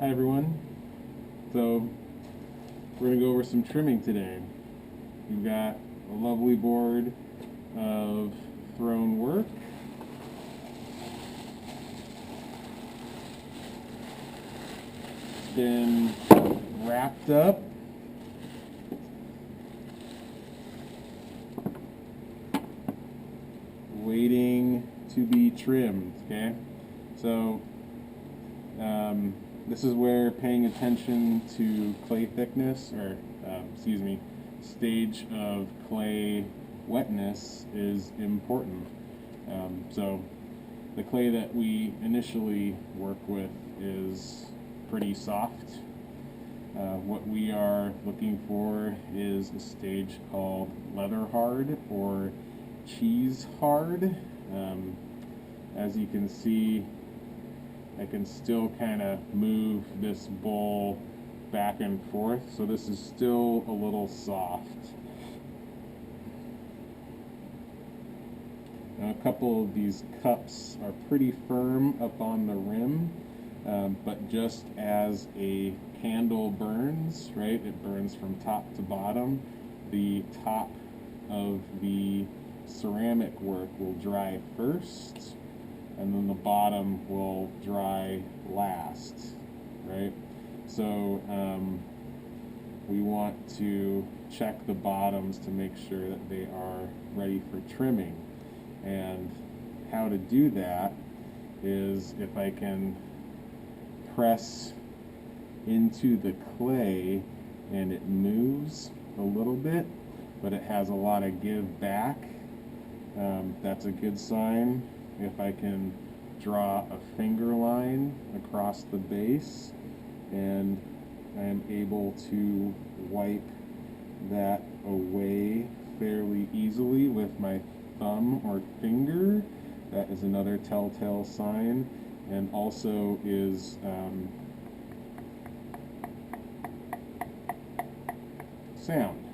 Hi everyone. So we're going to go over some trimming today. We've got a lovely board of thrown work. It's been wrapped up. Waiting to be trimmed, okay? So this is where paying attention to clay thickness, or stage of clay wetness is important. So the clay that we initially work with is pretty soft. What we are looking for is a stage called leather hard or cheese hard. As you can see, I can still kind of move this bowl back and forth, so this is still a little soft. Now, a couple of these cups are pretty firm up on the rim, but just as a candle burns, right, it burns from top to bottom, the top of the ceramic work will dry first, and then the bottom will dry last, right? So we want to check the bottoms to make sure that they are ready for trimming. And how to do that is if I can press into the clay and it moves a little bit, but it has a lot of give back, that's a good sign. If I can draw a finger line across the base and I am able to wipe that away fairly easily with my thumb or finger, that is another telltale sign, and also is sound,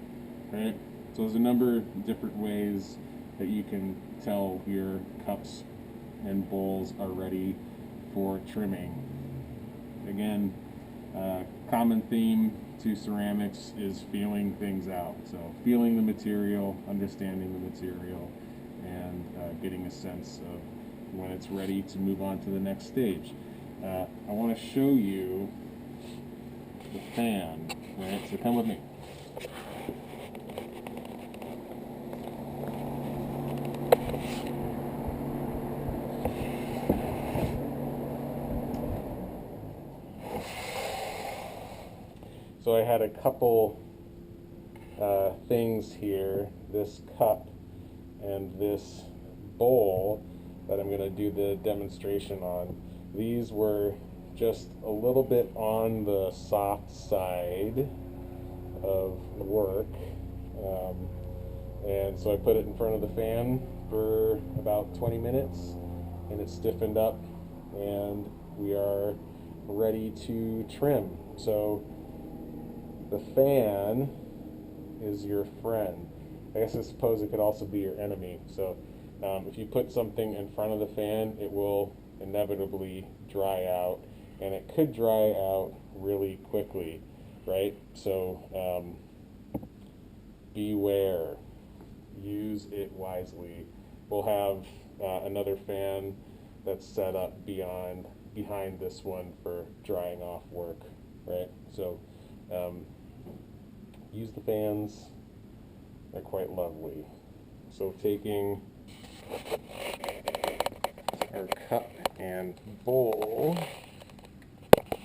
right? So there's a number of different ways that you can tell your cups and bowls are ready for trimming. Again, common theme to ceramics is feeling things out. So feeling the material, understanding the material, and getting a sense of when it's ready to move on to the next stage. I want to show you the fan, right? So come with me. So I had a couple things here, this cup and this bowl that I'm going to do the demonstration on. These were just a little bit on the soft side of work, and so I put it in front of the fan for about 20 minutes and it stiffened up and we are ready to trim. So the fan is your friend. I guess I suppose it could also be your enemy. So if you put something in front of the fan, it will inevitably dry out, and it could dry out really quickly, right? So beware. Use it wisely. We'll have another fan that's set up behind this one for drying off work, right? So use the fans, they're quite lovely. So taking our cup and bowl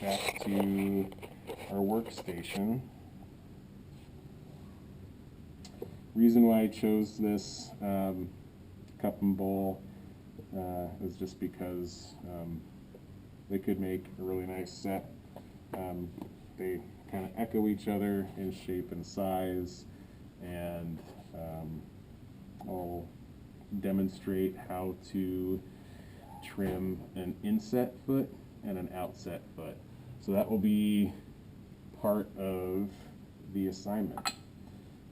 back to our workstation. Reason why I chose this cup and bowl is just because they could make a really nice set. They kind of echo each other in shape and size, and I'll demonstrate how to trim an inset foot and an outset foot. So that will be part of the assignment,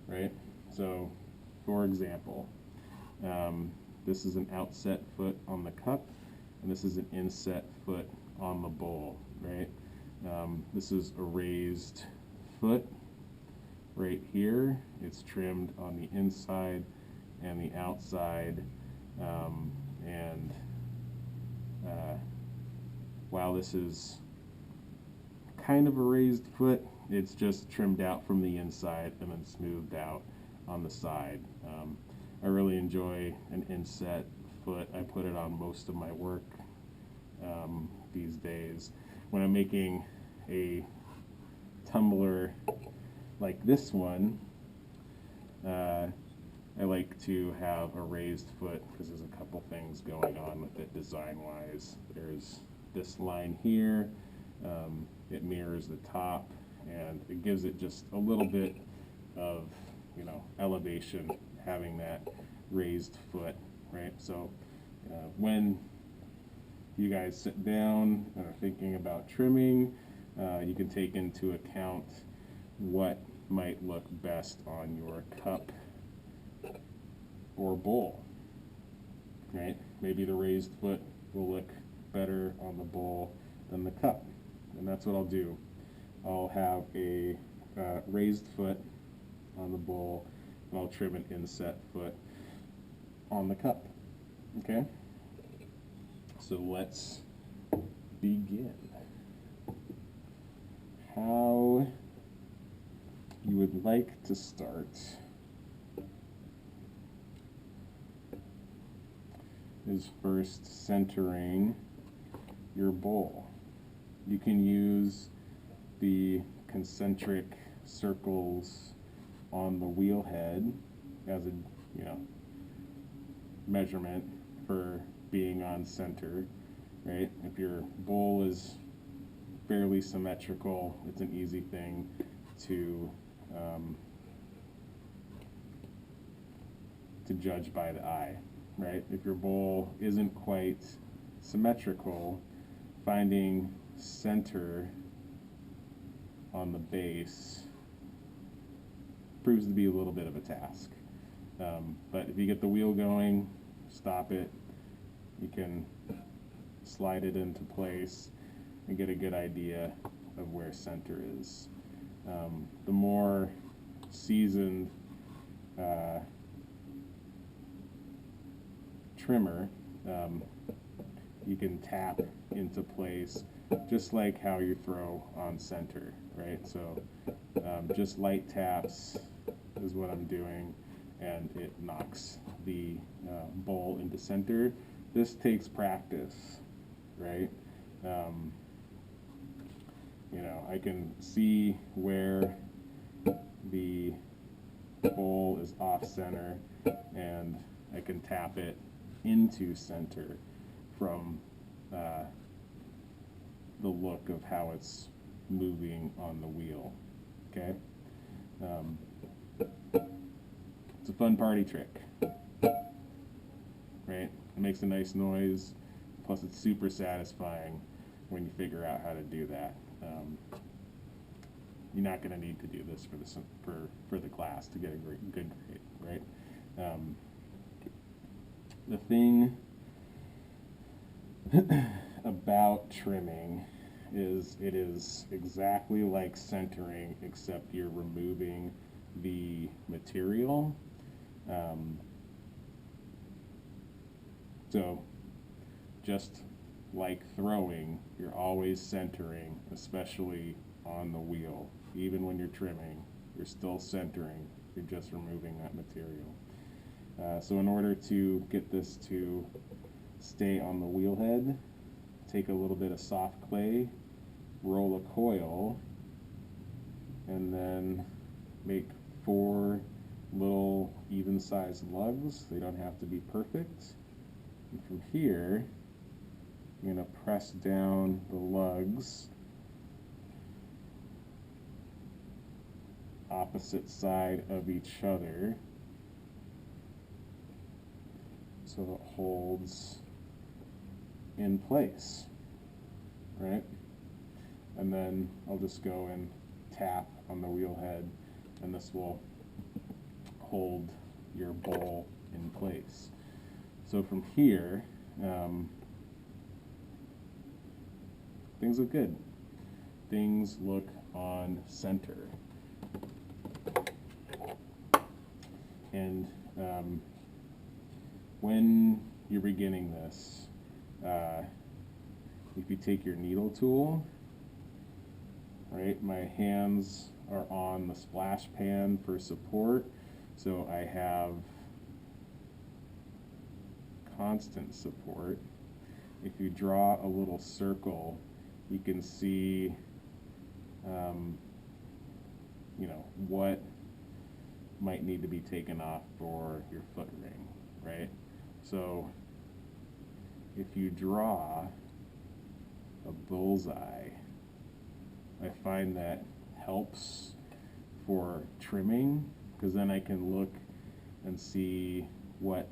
right? So for example, this is an outset foot on the cup and this is an inset foot on the bowl, right? This is a raised foot right here. It's trimmed on the inside and the outside, and while this is kind of a raised foot, it's just trimmed out from the inside and then smoothed out on the side. I really enjoy an inset foot. I put it on most of my work these days. When I'm making a tumbler like this one, I like to have a raised foot because there's a couple things going on with it design-wise. There's this line here, it mirrors the top, and it gives it just a little bit of, you know, elevation having that raised foot, right? So when you guys sit down and are thinking about trimming, you can take into account what might look best on your cup or bowl, right? Maybe the raised foot will look better on the bowl than the cup, and that's what I'll do. I'll have a raised foot on the bowl, and I'll trim an inset foot on the cup, okay? So let's begin. How you would like to start is first centering your bowl. You can use the concentric circles on the wheel head as a, you know, measurement for being on center, right? If your bowl is fairly symmetrical, it's an easy thing to judge by the eye, right? If your bowl isn't quite symmetrical, finding center on the base proves to be a little bit of a task. But if you get the wheel going, stop it, you can slide it into place and get a good idea of where center is. The more seasoned trimmer, you can tap into place just like how you throw on center, right? So just light taps is what I'm doing, and it knocks the bowl into center. This takes practice, right? You know, I can see where the bowl is off center, and I can tap it into center from the look of how it's moving on the wheel, okay? It's a fun party trick, right? It makes a nice noise, plus it's super satisfying when you figure out how to do that. You're not going to need to do this for the class to get a good grade, right? The thing about trimming is it is exactly like centering, except you're removing the material. So just like throwing, you're always centering, especially on the wheel. Even when you're trimming, you're still centering, you're just removing that material. So in order to get this to stay on the wheel head, take a little bit of soft clay, roll a coil, and then make 4 little even-sized lugs. They don't have to be perfect. And from here, you're going to press down the lugs opposite side of each other so it holds in place, right? And then I'll just go and tap on the wheel head, and this will hold your bowl in place. So from here, things look good. things look on center. And when you're beginning this, if you take your needle tool, right, my hands are on the splash pan for support, so I have constant support. If you draw a little circle, you can see you know, what might need to be taken off for your foot ring, right? So if you draw a bullseye, I find that helps for trimming, because then I can look and see what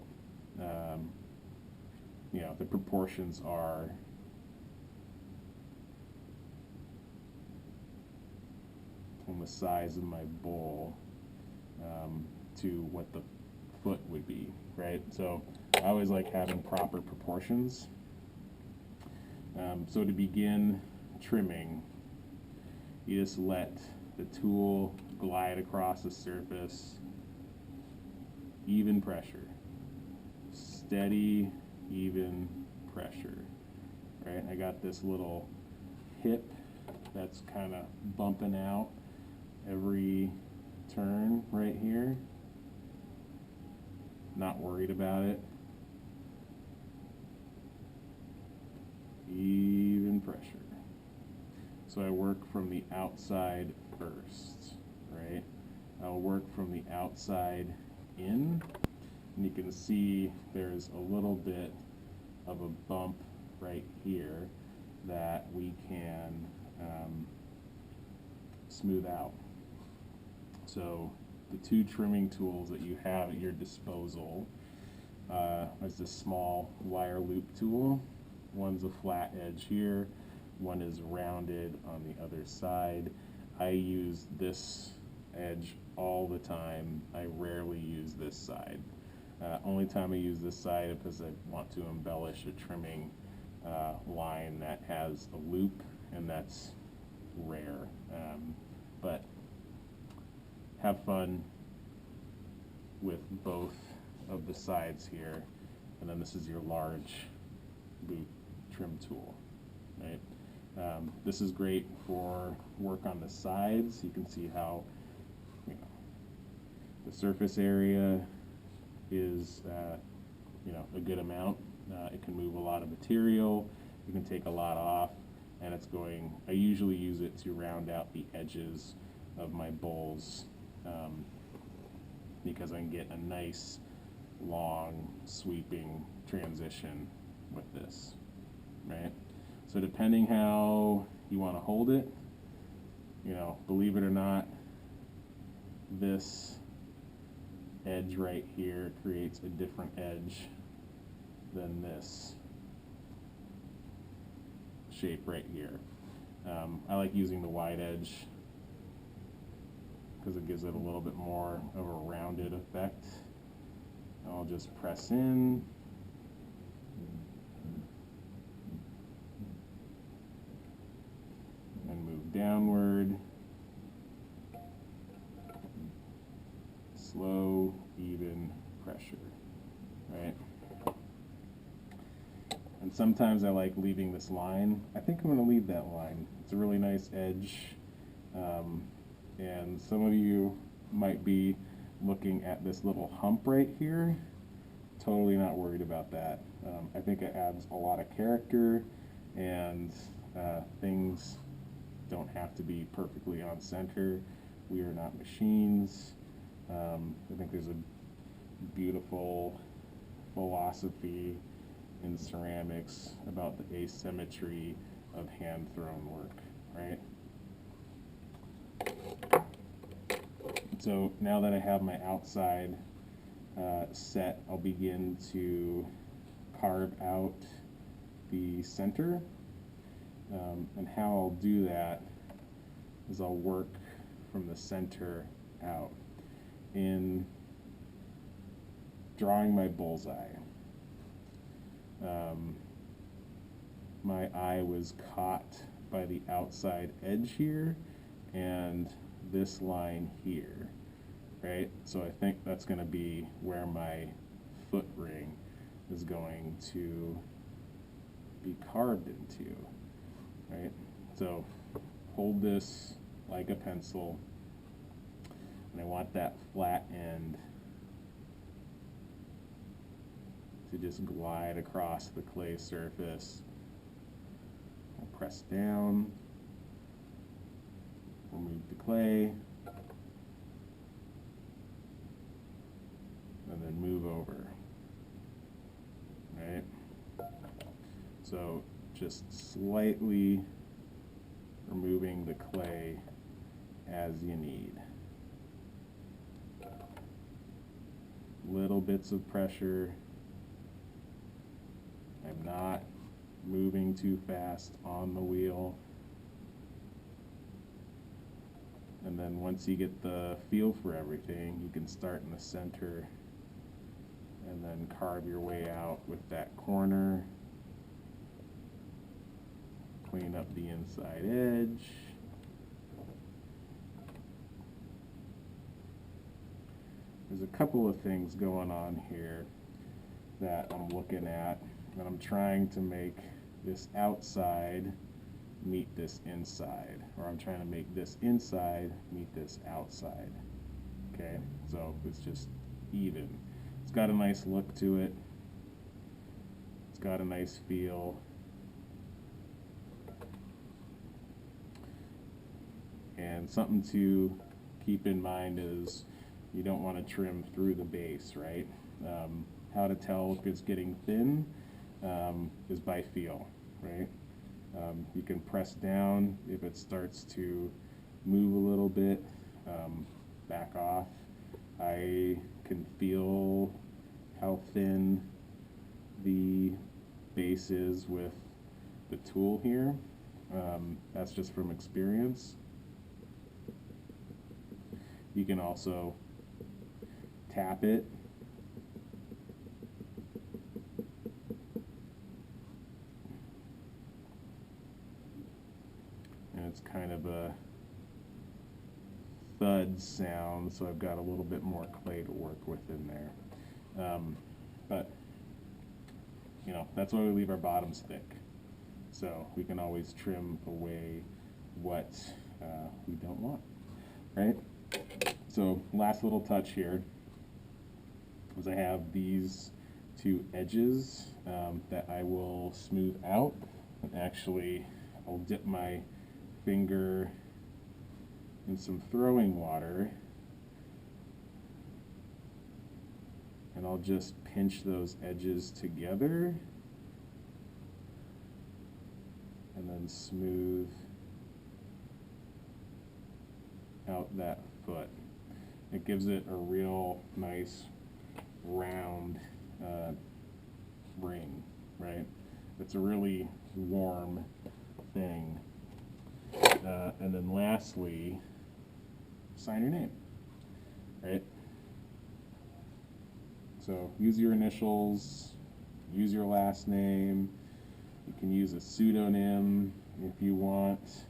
you know, the proportions are on the size of my bowl to what the foot would be, right? So I always like having proper proportions. So to begin trimming, you just let the tool glide across the surface, even pressure, steady, even pressure, right? I got this little hip that's kind of bumping out every turn right here. Not worried about it. Even pressure. So I work from the outside first, right? I'll work from the outside in, and you can see there's a little bit of a bump right here that we can smooth out. So the two trimming tools that you have at your disposal is this small wire loop tool. One's a flat edge here, one is rounded on the other side. I use this edge all the time. I rarely use this side. Only time I use this side is because I want to embellish a trimming line that has a loop, and that's rare. But have fun with both of the sides here, and then this is your large boot trim tool, right? This is great for work on the sides. You can see how, you know, the surface area is you know, a good amount. It can move a lot of material. You can take a lot off, and it's going. I usually use it to round out the edges of my bowls because I can get a nice, long, sweeping transition with this, right? So depending how you want to hold it, you know, believe it or not, this edge right here creates a different edge than this shape right here. I like using the wide edge because it gives it a little bit more of a rounded effect. I'll just press in. And move downward. Slow, even pressure, right? And sometimes I like leaving this line. I think I'm going to leave that line. It's a really nice edge. And some of you might be looking at this little hump right here. Totally not worried about that. I think it adds a lot of character, and things don't have to be perfectly on center. We are not machines. I think there's a beautiful philosophy in ceramics about the asymmetry of hand-thrown work, right? So now that I have my outside set, I'll begin to carve out the center. And how I'll do that is I'll work from the center out in drawing my bullseye. My eye was caught by the outside edge here and this line here, right? So I think that's going to be where my foot ring is going to be carved into, right? So hold this like a pencil, and I want that flat end to just glide across the clay surface. I'll press down, remove the clay, and then move over, right? So just slightly removing the clay as you need. Little bits of pressure. I'm not moving too fast on the wheel. And then once you get the feel for everything, you can start in the center and then carve your way out with that corner. Clean up the inside edge. There's a couple of things going on here that I'm looking at, and I'm trying to make this outside meet this inside, or I'm trying to make this inside meet this outside. Okay, so it's just even. It's got a nice look to it. It's got a nice feel. And something to keep in mind is you don't want to trim through the base, right? How to tell if it's getting thin is by feel, right? You can press down if it starts to move a little bit, back off. I can feel how thin the base is with the tool here. That's just from experience. You can also tap it. And it's kind of a thud sound, so I've got a little bit more clay to work with in there. But, you know, that's why we leave our bottoms thick. So we can always trim away what we don't want, right? So last little touch here is I have these two edges that I will smooth out. And actually, I'll dip my finger in some throwing water, and I'll just pinch those edges together and then smooth out that foot. It gives it a real nice round ring, right? It's a really warm thing. And then lastly, sign your name, right? So use your initials, use your last name. You can use a pseudonym if you want,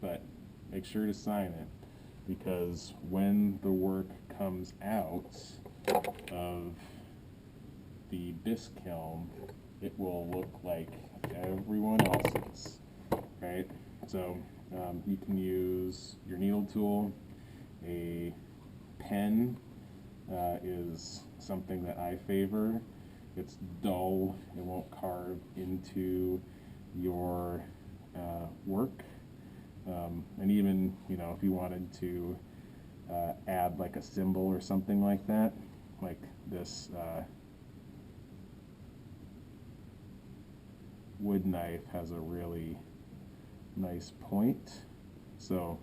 but make sure to sign it, because when the work comes out of the bisque kiln, it will look like everyone else's, right? So you can use your needle tool. A pen is something that I favor. It's dull, it won't carve into your work. And even, you know, if you wanted to add like a symbol or something like that, like this wood knife has a really nice point. So,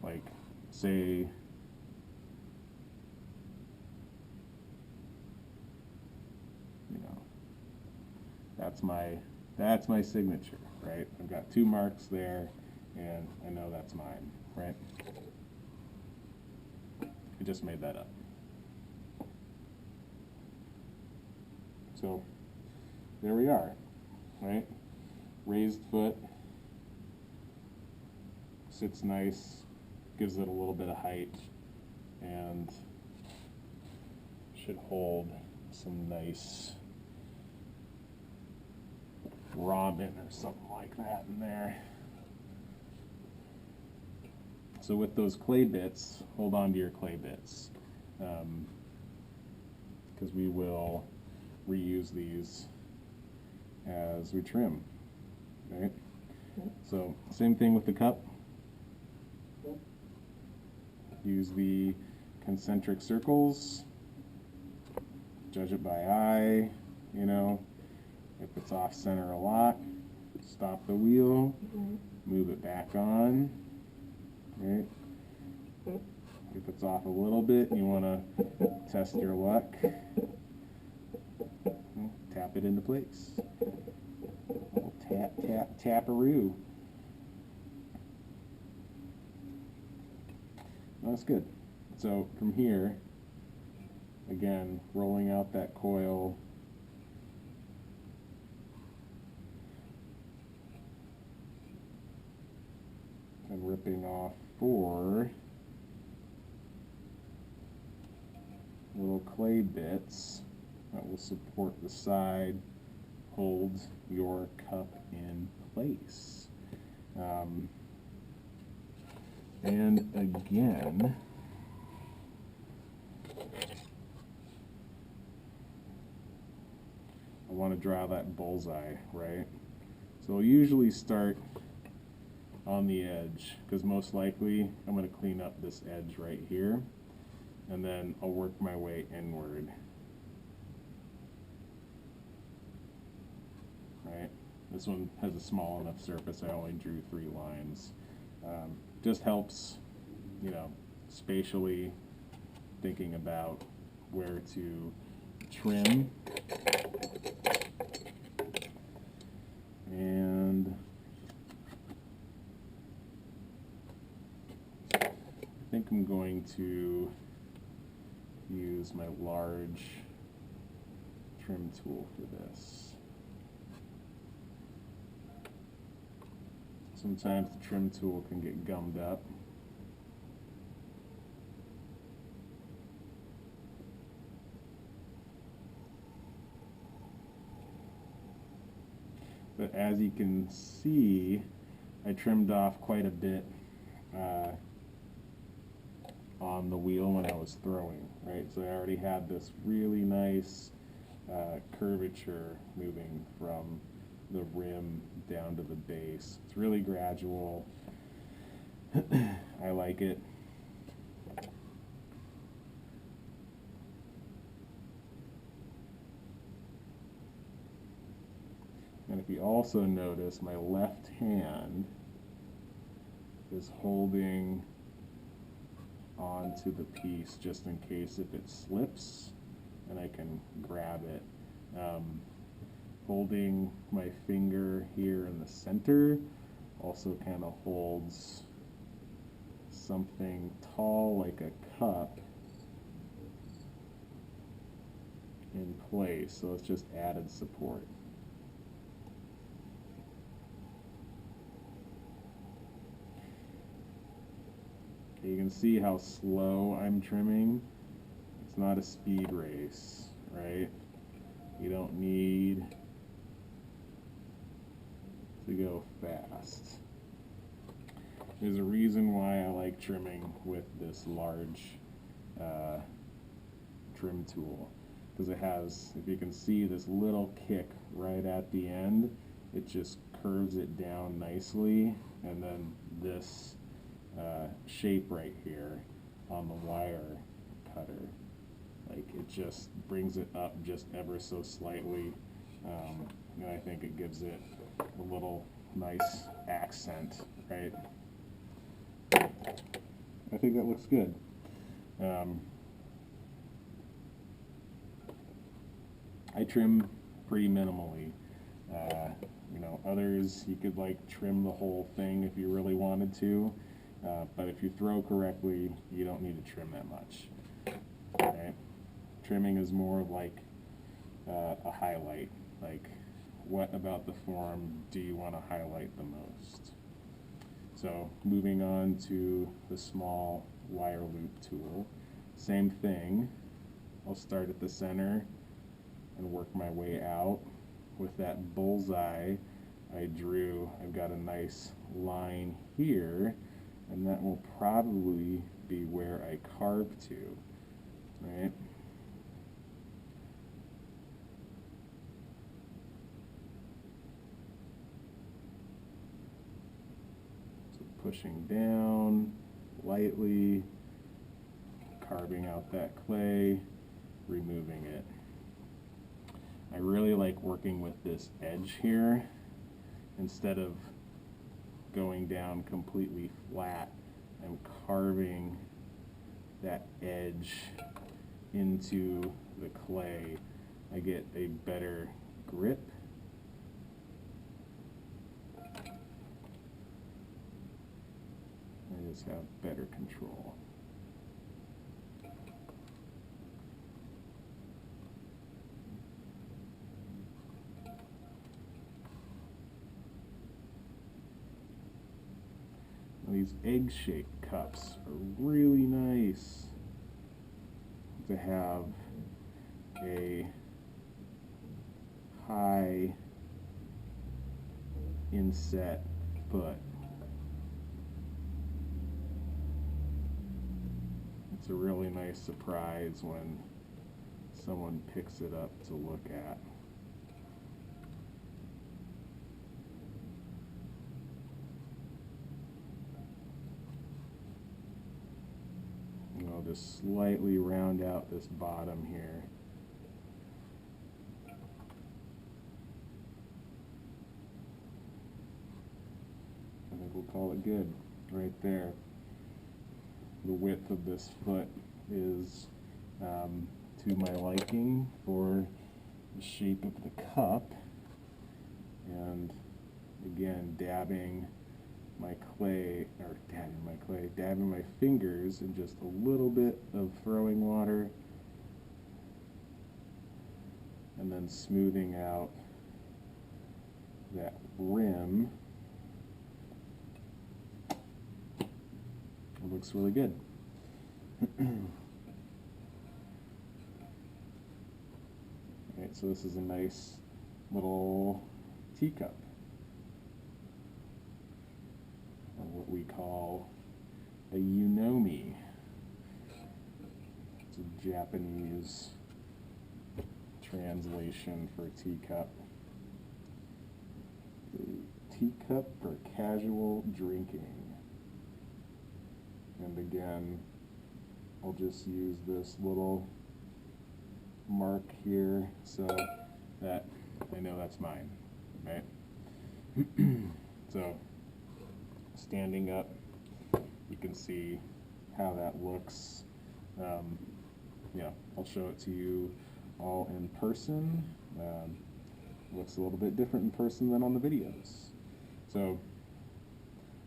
like, say, you know, that's my signature, right? I've got two marks there, and I know that's mine, right? I just made that up. So there we are, right? raised foot, sits nice, gives it a little bit of height, and should hold some nice ramen or something like that in there. So with those clay bits, hold on to your clay bits, because we will reuse these as we trim, right? So same thing with the cup. Use the concentric circles, judge it by eye, you know. If it's off center a lot, stop the wheel, move it back on, right? If it's off a little bit, you want to test your luck, tap it into place. Tap, tap, taparoo. That's good. So from here, again, rolling out that coil, and ripping off 4 little clay bits that will support the side, hold your cup in place. And again, I want to draw that bullseye, right? So I'll usually start on the edge, because most likely I'm going to clean up this edge right here, and then I'll work my way inward. Right? This one has a small enough surface, I only drew 3 lines. Just helps, you know, spatially thinking about where to trim. And I think I'm going to use my large trim tool for this. Sometimes the trim tool can get gummed up. But as you can see, I trimmed off quite a bit on the wheel when I was throwing, right? So I already had this really nice curvature moving from the rim down to the base. It's really gradual. I like it. And if you also notice, my left hand is holding onto the piece just in case if it slips, and I can grab it. Holding my finger here in the center also kind of holds something tall like a cup in place, so it's just added support. Okay, you can see how slow I'm trimming. It's not a speed race, right? You don't need to go fast. There's a reason why I like trimming with this large trim tool, because it has, if you can see, this little kick right at the end. It just curves it down nicely, and then this shape right here on the wire cutter, like it just brings it up just ever so slightly, and I think it gives it a little nice accent, right? I think that looks good. I trim pretty minimally. You know, others you could like trim the whole thing if you really wanted to, but if you throw correctly, you don't need to trim that much. Right? Trimming is more of like a highlight, like what about the form do you want to highlight the most? So moving on to the small wire loop tool, same thing. I'll start at the center and work my way out. With that bullseye I drew, I've got a nice line here, and that will probably be where I carve to, right? So pushing down lightly, carving out that clay, removing it. I really like working with this edge here. Instead of going down completely flat, I'm carving that edge into the clay. I get a better grip. I just have better control. These egg-shaped cups are really nice to have a high inset foot. It's a really nice surprise when someone picks it up to look at. I'll just slightly round out this bottom here. I think we'll call it good right there. The width of this foot is to my liking for the shape of the cup. And again, dabbing my fingers in just a little bit of throwing water, and then smoothing out that rim. It looks really good. Alright, so this is a nice little teacup, or what we call a yunomi. It's a Japanese translation for teacup. A teacup for casual drinking. And again, I'll just use this little mark here so that I know that's mine, right? So, standing up, you can see how that looks. Yeah, I'll show it to you all in person. Looks a little bit different in person than on the videos. So,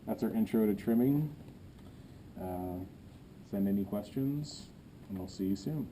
that's our intro to trimming. Send any questions, and I'll see you soon.